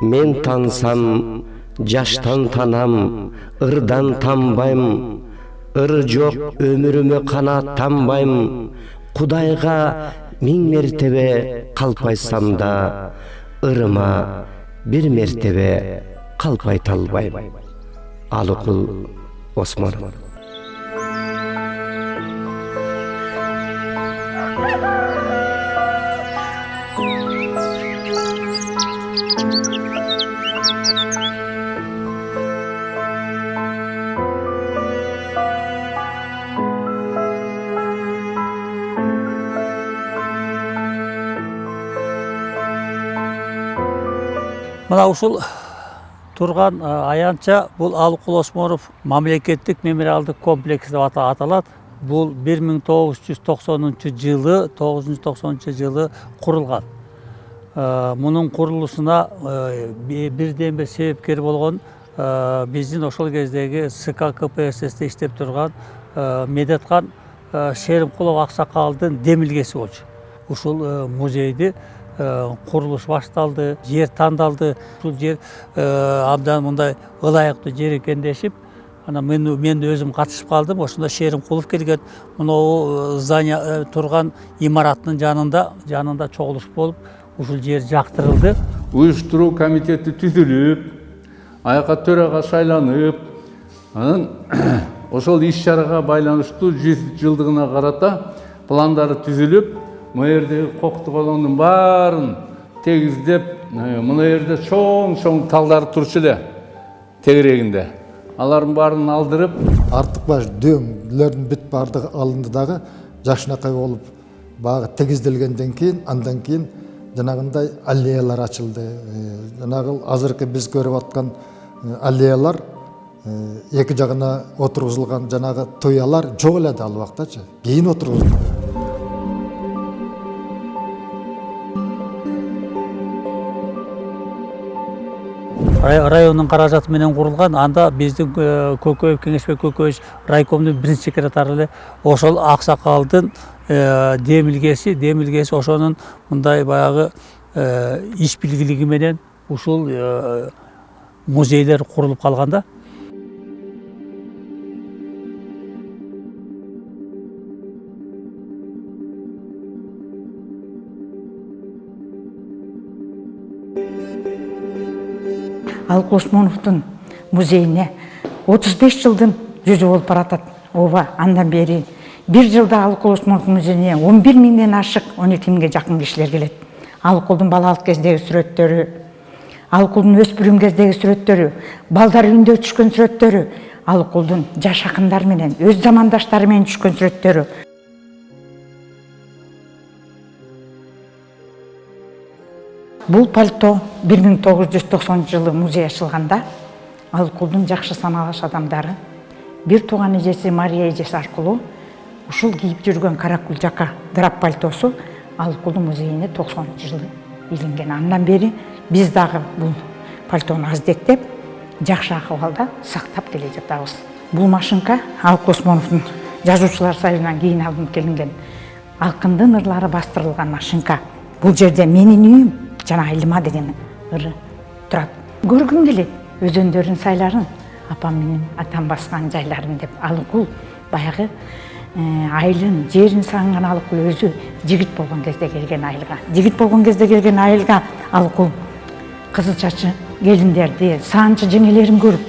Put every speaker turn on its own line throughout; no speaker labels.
Мен тансам, жаштан танам, ырдан танбайм. Ыр жоқ өміріме қанаттанбайм. Құдайға миң мертебе қалпайсам да, ырыма бір мертебе қалпайта албайм. Алыкул Осмонов.
Мына ушул турган аянтча бул Алыкул Осмонов мамлекеттик мемориалдык комплекс деп аталат. Бул 1990 жылы курулган. Мунун курулушуна бирден бир себепкер болгон биздин ошол кездеги СК КПСС'те иштеп турган Медеткан Шеримкулов аксакалдын демилгеси болчу. Ушул музейди курулуш башталды, жер тандалды. Ушул жер абдан мындай ылайыктуу жер экен дешип, ана мен өзүм катышып калдым. Ошондо Шеримкулов келген, мына здание турган имараттын жанында чогулуш болуп, ушул жер жактырылды.
Уюштуруу комитети түзүлүп, аяка төрага шайланып, анан ошол иш-чарага байланыштуу 100 жылдыгына карата пландары түзүлүп, мына жердеги коктук олондун баарын тегиздеп, мына жерде чоң талдар турчу эле тегерегинде. Алардын баарын алдырып,
артыкбаш дөңлөрдүн бүт бардыгы алынды дагы жакшынакай болуп багы тегизделгенден кийин, андан кийин жанагындай аллеялар ачылды. Жанагы азыркы биз көрүп аткан аллеялар эки жагына отургузулган жанагы туялар жок эле ал убактачы. Кийин отургузулган.
Райондун каражаты менен курулган. Анда биздин Көкөев, Кеңешбек Көкөевич райкомдун биринчи секретары эле ошол аксакалдын демилгеси ошонун мындай баягы иш билгилиги менен ушул музейлер курулуп калганда.
Алыкул Осмоновдун музейине 35 жылдын жүзү болуп баратат. Ооба, андан бери бир жылда Алыкул Осмоновдун музейине 11 миңден ашык 12 миңге жакын кишилер келет. Алыкулдун балалык кездеги сүрөттөрү, Алыкулдун өспүрүм кездеги сүрөттөрү, балдар үйүндө түшкөн сүрөттөрү, Алыкулдун жаш акындар менен, өз замандаштары менен түшкөн сүрөттөрү. Бул пальто 1990 жылы музей ачылганда Алыкулдун жакшы саналаш адамдары бир тууган эжеси Мария эжеси аркылуу ушул кийип жүргөн каракүл жака драп пальтосу Алыкулдун музейине 90 жылы илинген. Андан бери биз дагы бул пальтону аздектеп, жакшы акыбалда сактап келе жатабыз. Бул машинка Алыкул Осмоновдун жазуучулар союзунан кийин алынып келинген. Акындын ырлары бастырылган машинка. Бул жерде менин үйүм жана Айлыма деген ыры турат. Көргүм келет өзөндөрдүн сайларын, апам менен атам баскан жайларын деп. Алыкул баягы айылын, жерин сагынган Алыкул өзү жигит болгон кезде келген айылга. Жигит болгон кезде келген айылга Алыкул кызыл чачы келиндерди, саанчы жеңелерин көрүп,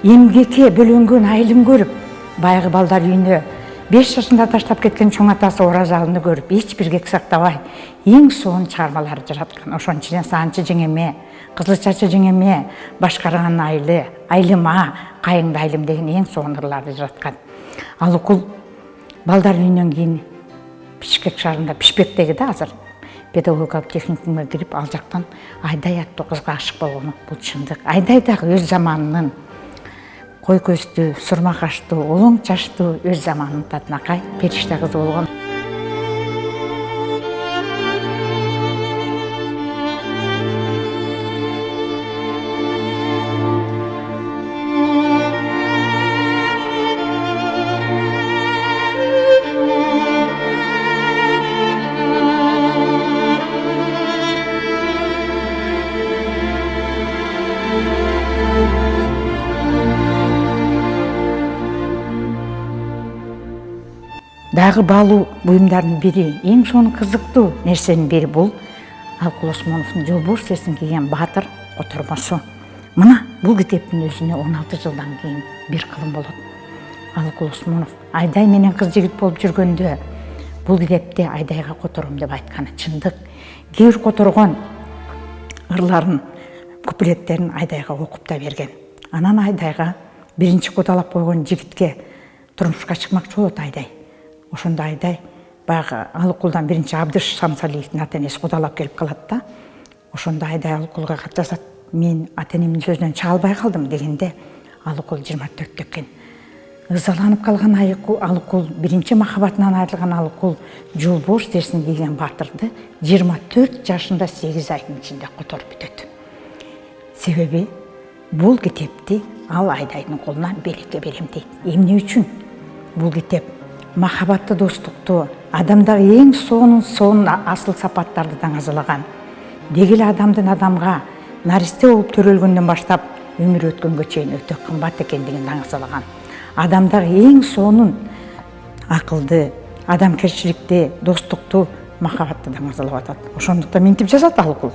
эмгекке бөлөнгөн айылын көрүп, баягы балдар үйүнө 5 жашында таштап кеткен чоң атасы Оразалыны көрүп, эч бир кек сактабай, эң сонун чыгармаларды жараткан. Ошон ичинен Саанчы жеңеме, Кызыл чачы жеңеме, Башкарган айылы, Айлыма, Кайыңды айылым деген эң сонун ырларды жараткан. Алыкул балдар үйүнөн кийин Бишкек шаарында, Бишкектеги да азыр педагогикалык техникумга кирип, ал жактан Айдай аттуу кызга ашык болгону бул чындык. Айдай дагы өз заманынын кой көздүү, сурма каштуу, улуң чачтуу өз заманынын татынакай периште кызы болгон. дагы баалуу буюмдардын бири, эң сонун кызыктуу нерсенин бири бул Алыкул Осмоновдун Жолборс дерсин кийген баатыр котормосу. Мына бул китептин өзүнө 16 жылдан кийин бир кылым болот. Алыкул Осмонов Айдай менен кыз жигит болуп жүргөндө бул китепти Айдайга котором деп айтканы чындык. Кээ бир которгон ырларын, куплеттерин Айдайга окуп да берген. Анан Айдайга биринчи кудалап койгон жигитке турмушка чыкмакчы болот Айдай. Ошондо Айдай баягы Алыкулдан биринчи Абдыш Самсалиевдин ата-энеси кудалап келип калат да. Ошондо Айдай Алыкулга кат жазат. Мен ата-энемдин сөзүнөн чыга албай калдым дегенде Алыкул 24 экен. Ызаланып калган Алыкул, биринчи махабатынан айрылган Алыкул Жолборс дерсин кийген баатырды 24 жашында 8 айдын ичинде которуп бүтөт. Себеби бул китепти ал Айдайдын колуна белекке берем дейт. Эмне үчүн? Бул китеп махабатты, достукту, адамдагы эң сонун асыл сапаттарды таңазалаган. Дегеле адамдын адамга наристе болуп төрөлгөндөн баштап өмүр өткөнгө чейин өтө кымбат экендигин таңазалаган. Адамдагы эң сонун акылды, адамкерчиликти, достукту, махабатты таңазалап атат. Ошондуктан мынтип жазат Алыкул.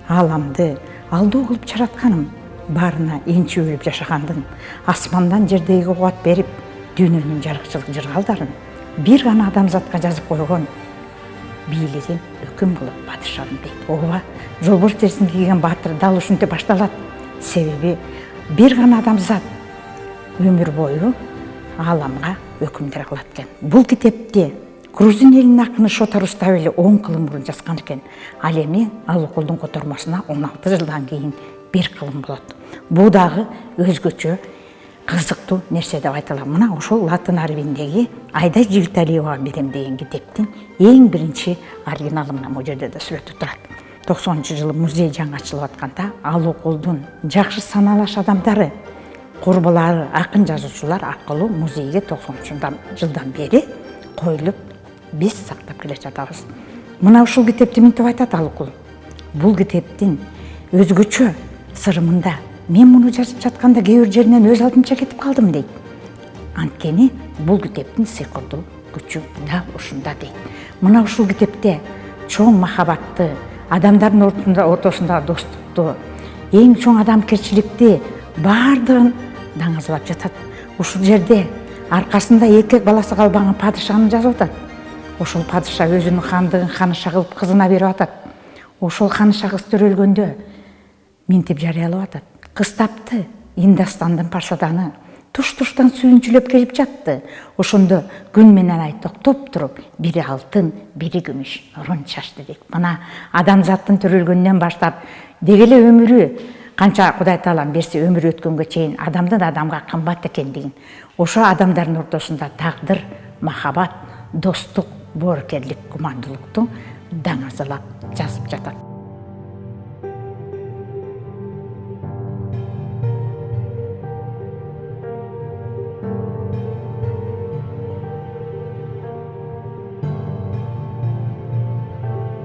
Ааламды алдоо кылып жаратканым, баарына энчи өлүп жашагандын, асмандан жердеги кубат берип, дүйнөнүн жарыкчылык жыргалдарын бир гана адамзатка жазып койгон бийлигин өкүм кылып падышам дейт. Ооба, Жолборс дерсин кийген баатыр дал ушинтип башталат. Себеби бир гана адамзат өмүр бою ааламга өкүмдөр кылат экен. Бул китепти Грузин элинин акыны Шота Руставели 10 кылым мурун жазган экен. Ал эми Алыкулдун котормосуна 16 жылдан кийин бир кылым болот. Бул дагы өзгөчө кызыктуу нерсе деп айтылат. Мына ошол латын арабиндеги Айдай Жигиталиевага берем деген китептин эң биринчи оригиналы мына бул жерде да сүрөтү турат. 90-жылы музей жаңы ачылып атканда Алыкулдун жакшы саналаш адамдары, курбулары, акын жазуучулар аркылуу музейге 90-жылдан бери коюлуп биз сактап келе жатабыз. Мына ушул китепти мынтип айтат Алыкул. Бул китептин өзгөчө сыры мында. Мен муну жазып жатканда кээ бир жеринен өз алдымча кетип калдым дейт. Анткени бул китептин сыйкырдуу күчү да ушунда дейт. Мына ушул китепте чоң махабатты, адамдардын ортосунда достукту, эң чоң адамкерчиликти баардыгын даңазалап жатат. Ушул жерде аркасында эркек баласы калбаган падышаны жазып атат. Ошол падыша өзүнүн хандыгын ханыша кылып кызына берип атат. Ошол ханыша кыз төрөлгөндө мынтип жарыялап атат. Кыз тапты, Индастандын парсаданы, туш-туштан сүйүнчүлөп келип жатты. Ошондо күн менен ай токтоп туруп, бири алтын, бири күмүш нурун чачты дейт. Мына адамзаттын төрөлгөндөн баштап дегеле өмүрү канча Кудай Таалам берсе өмүр өткөнгө чейин адамдын адамга кымбат экендигин, ошо адамдардын ортосунда тагдыр, махабат, достук, боорукерлик, кумандуулукту даңазалап жазып жатат.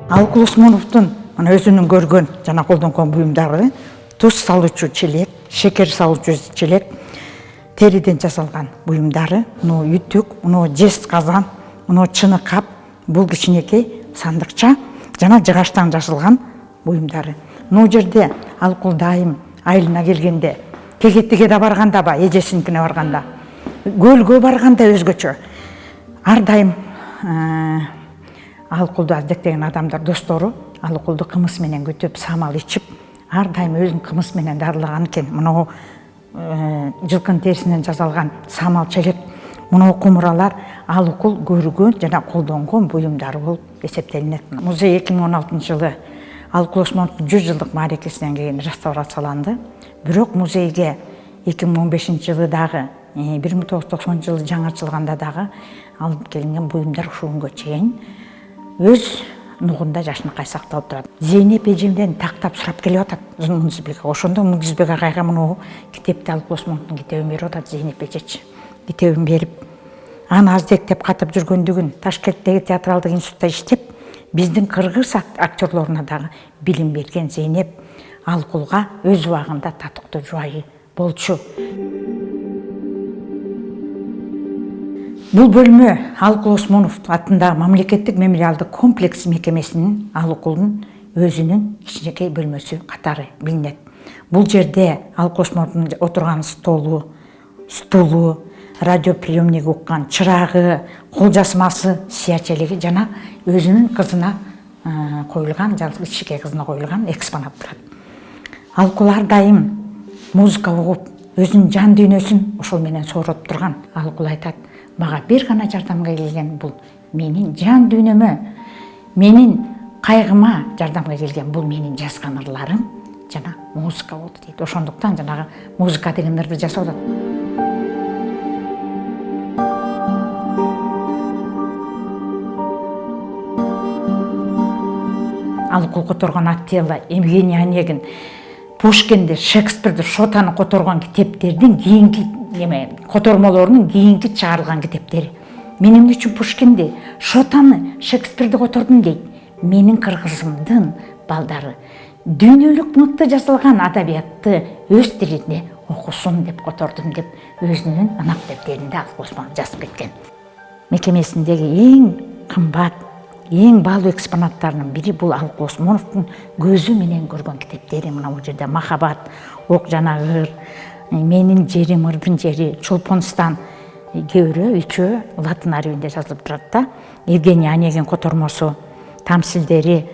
Алыкул Осмоновдун мына өзүнүн көргөн жана колдонгон буюмдары туз салуучу челек, шекер салуучу челек, териден жасалган буюмдары, мына үтүк, мына жез казан, мына чыны кап, бул кичинекей сандыкча жана жыгачтан жасалган буюмдары. Мына жерде Алыкул дайым айылына келгенде, Кегеттиге да барганда ба, эжесиникине барганда, көлгө барганда өзгөчө ар дайым Алыкулду аздектеген адамдар достору Алыкулду кымыз менен күтүп, самал ичип, ар дайым өзүн кымыз менен дарылаган экен. Мына жылкынын терисинен жасалган самал челек, мына кумуралар Алыкул көргөн жана колдонгон буюмдары болуп эсептелинет. Музей 2016-жылы Алыкул Осмоновдун 100 жылдык мааракесинен кийин реставрацияланды. Бирок музейге 2015-жылы дагы 1990-жылы жаңы ачылганда дагы алып келинген буюмдар ушул күнгө чейин өз нугунда жашынакай сакталып турат. Зейнеп эжемден тактап сурап келип атат Мундузбек. Ошондо Мундузбек агайга мына китепти Алыкул Осмоновдун китебин берип атат Зейнеп эжечи. Китебин берип, аны аздектеп катып жүргөндүгүн, Ташкенттеги театралдык институтта иштеп, биздин кыргыз актерлоруна дагы билим берген Зейнеп Алыкулга өз убагында татыктуу жубайы болчу. Бул бөлмө Алыкул Осмонов атындагы мамлекеттик мемориалдык комплекс мекемесинин Алыкулдун өзүнүн кичинекей бөлмөсү катары билинет. Бул жерде Алыкул Осмоновдун отурган стулу, радиоприемник уккан чырагы, кол жасмасы, сыячелиги жана өзүнүн кызына коюлган, жалгыз кичинекей кызына коюлган экспонат турат. Алыкул ар дайым музыка угуп, өзүнүн жан дүйнөсүн ошол менен сооротуп турган. Алыкул айтат: "Мага бир гана жардамга келген бул менин жан дүйнөмө, менин кайгыма жардамга келген бул менин жазган ырларым жана музыка болду" дейт. Ошондуктан жанагы музыка деген ырды жасап атат. Алыкул которгон Аттила, Евгений Онегин, Пушкинди, Шекспирди, Шотаны которгон китептердин кийинки котормолорунун кийинки чыгарылган китептери. Менин үчүн Пушкинди, Шотаны, Шекспирди котордум дейт. Менин кыргызымдын балдары дүйнөлүк мыкты жазылган адабиятты өз тилинде окусун деп котордум деп өзүнүн ынак дептеринде Алыкул Осмонов жазып кеткен. Мекемесиндеги эң кымбат, эң баалуу экспонаттарынын бири бул Алыкул Осмоновдун көзү менен көргөн китептери. Мына бул жерде Махабат, Ок жана ыр, Менин жерим, ырдын жери, Чолпонстан көбүрөө үчөө латын арабинде жазылып турат да. Евгений Онегин котормосу, тамсилдери.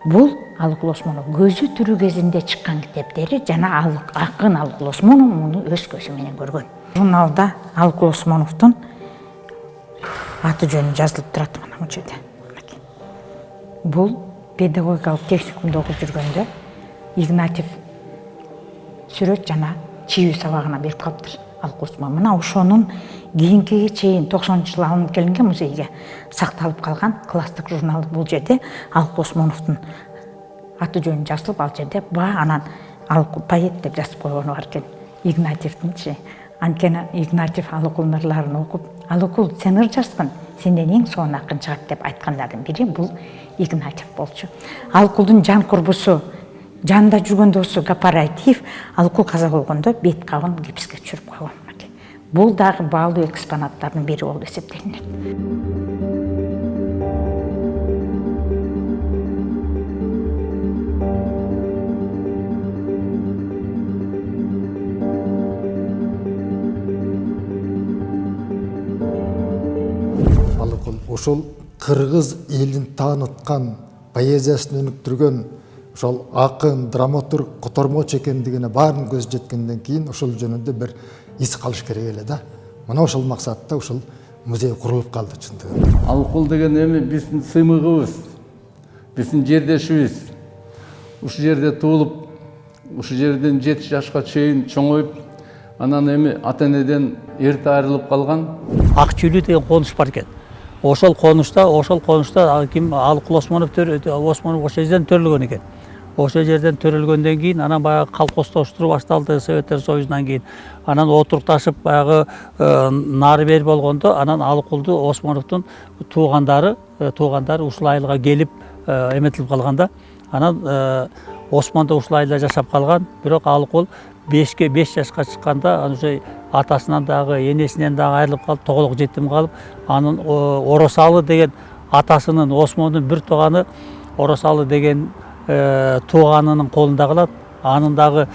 Бул Алыкул Осмонов көзү тирүү кезинде чыккан китептери жана акын Алыкул Осмонов муну өз көзү менен көргөн. Журналда Алыкул Осмоновдун аты жөнү жазылып турат мына бул жерде. Бул педагогикалык техникумда окуп жүргөндө Игнатьев сүрөт жана чийүү сабагына берип калыптыр Алыкул Осмонов. Мына ошонун кийинкиге чейин 90-жылы алынып келинген музейге сакталып калган класстык журнал. Бул жерде Алыкул Осмоновдун аты жөнү жазылып, ал жерде анан Алыкул поэт деп жазып койгону бар экен. Игнатьевдинчи. Анткени Игнатьев Алыкулдун ырларын окуп: "Алыкул, сен ыр жазгын, сенден эң сонун акын чыгат" деп айткандардын бири бул Игнатьев болчу. Алыкулдун жан курбусу, жанында жүргөн досу Гапар Айтиев Алыкул каза болгондо бет кабын гипске түшүрүп койгон. Бул дагы баалуу экспонаттардын бири болуп эсептелинет.
Алыкул ошол кыргыз элин тааныткан, поэзиясын өнүктүргөн ошол акын, драматург, котормочу экендигине баарын көз жеткенден кийин ошол жөнүндө бир из калыш керек эле да. Мына ошол максатта ушул музей курулуп калды чындыгында.
Алыкул деген эми биздин сыймыгыбыз, биздин жердешибиз. Ушул жерде туулуп, ушул жерден 7 жашка чейин чоңоюп, анан эми ата энеден эрте айрылып калган.
Ак Чүлүү деген конуш бар экен. Ошол конушта ким Алыкул Осмонов ошол жерден төрөлгөн экен. Ошол жерден төрөлгөндөн кийин анан баягы колхоздоштуруу башталды Советтер Союзунан кийин. Анан отурукташып баягы нары бери болгондо анан Алыкулду Осмоновдун туугандары ушул айылга келип эметилип калганда, анан Осмондо ушул айылда жашап калган. Бирок Алыкул 5 жашка чыкканда уже атасынан дагы энесинен дагы айрылып калып, тоголок жетим калып, анын Оросалы деген атасынын Осмондун бир тууганы Оросалы деген тууганынын колунда калат. Анын дагы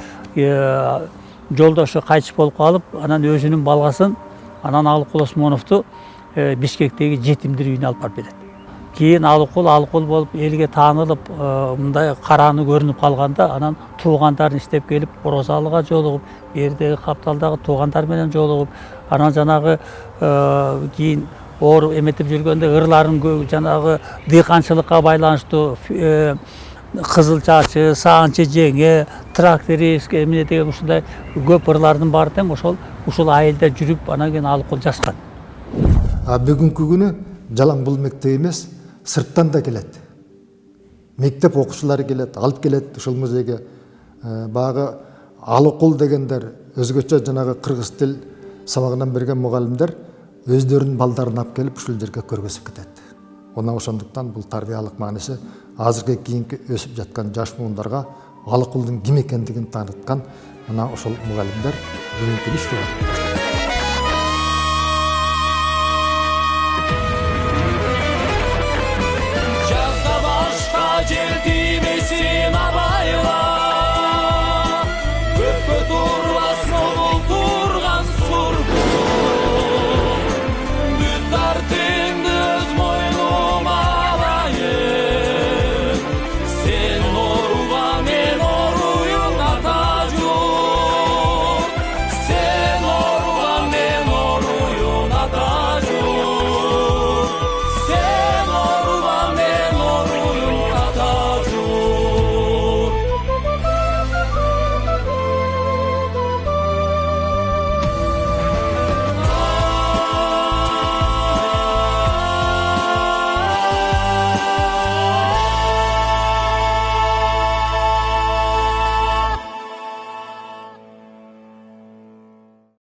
жолдошу кайтыш болуп калып, анан өзүнүн балгасын, анан Алыкул Осмоновду Бишкектеги жетимдер үйүнө алып барып берет. Кийин Алыкул болуп элге таанылып, мындай караны көрүнүп калганда, анан туугандарын иштеп келип, Оросалыга жолугуп, бердеги Капталдагы туугандар менен жолугуп, анан жанагы кийин оор эметип жүргөндө ырларын жанагы дыйканчылыкка байланыштуу кызыл чачы, саанчы жеңе, тракторист эмне деген ушундай көп ырлардын баары тең ушул айылда жүрүп, анан кийин Алыкул жазган.
Бүгүнкү күнү жалаң бул мектеп эмес, сырттан да келет. Мектеп окуучулары келет, алып келет ушул музейге. Багы Алыкул дегендер, өзгөчө жанагы кыргыз тил сабагынан берген мугалимдер өздөрүнүн балдарын алып келип ушул жерге көргөзүп кетет. Ошондуктан бул тарбиялык мааниси азыркы кийинки өсүп жаткан жаш муундарга Алыкулдун ким экендигин тааныткан мына ошол мугалимдер бүгүнкү иштеп атат.